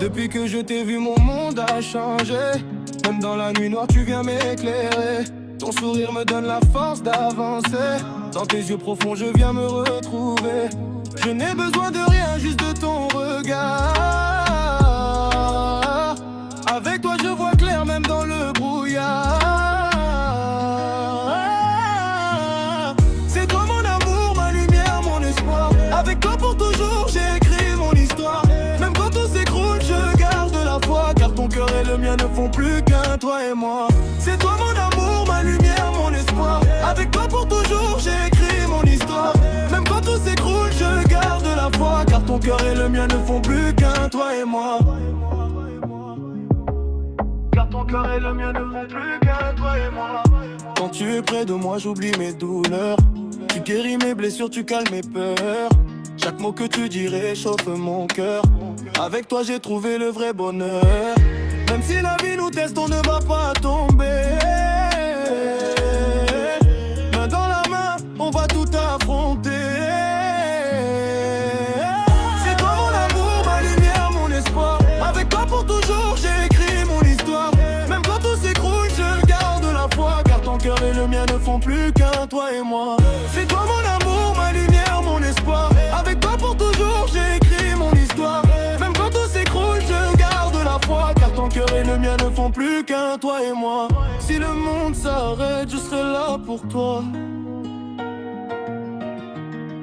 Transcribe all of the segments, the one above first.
Depuis que je t'ai vu, mon monde a changé. Même dans la nuit noire, tu viens m'éclairer. Ton sourire me donne la force d'avancer. Dans tes yeux profonds, je viens me retrouver. Je n'ai besoin de rien, juste de ton regard. Avec toi, je vois clair, même dans le brouillard. C'est toi mon amour, ma lumière, mon espoir. Avec toi pour toujours, j'ai écrit mon histoire. Même quand tout s'écroule, je garde la foi. Car ton cœur et le mien ne font plus qu'un, toi et moi. C'est toi mon amour, ma lumière, mon espoir. Avec toi pour toujours, j'ai écrit mon histoire. Même quand tout s'écroule, je garde la foi. Car ton cœur et le mien ne font plus qu'un, toi et moi. Car ton cœur et le mien ne font plus qu'un, toi et moi. Quand tu es près de moi, j'oublie mes douleurs. Tu guéris mes blessures, tu calmes mes peurs. Chaque mot que tu dis réchauffe mon cœur. Avec toi j'ai trouvé le vrai bonheur. Même si la vie nous teste, on ne va pas tomber. Main dans la main, on va tout affronter. C'est toi mon amour, ma lumière, mon espoir. Avec toi pour toujours, j'ai écrit mon histoire. Même quand tout s'écroule, je garde la foi. Car ton cœur et le mien ne font plus qu'un, toi et moi. C'est toi mon amour, ma lumière, mon espoir. Avec toi pour toujours, j'ai écrit mon histoire. Même quand tout s'écroule, je garde la foi. Car ton cœur et le mien ne font plus qu'un, toi et moi. Si le monde s'arrête, je serai là pour toi.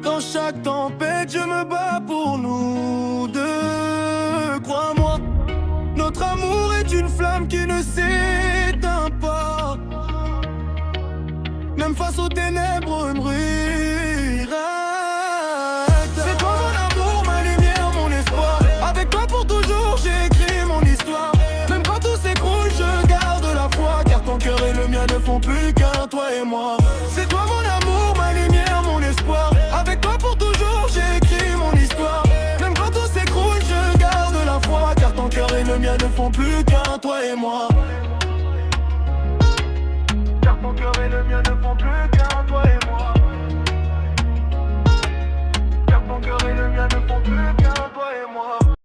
Dans chaque tempête, je me bats pour nous deux. Crois-moi, notre amour est une flamme qui ne s'éteint pas. Même face aux ténèbres, me brillera. C'est toi mon amour, ma lumière, mon espoir. Avec toi pour toujours, j'ai écrit mon histoire. Même quand tout s'écroule, je garde la foi. Car ton cœur et le mien ne font plus qu'un, toi et moi. C'est toi mon amour, ma lumière, mon espoir. Avec toi pour toujours, j'ai écrit mon histoire. Même quand tout s'écroule, je garde la foi. Car ton cœur et le mien ne font plus qu'un, toi et moi.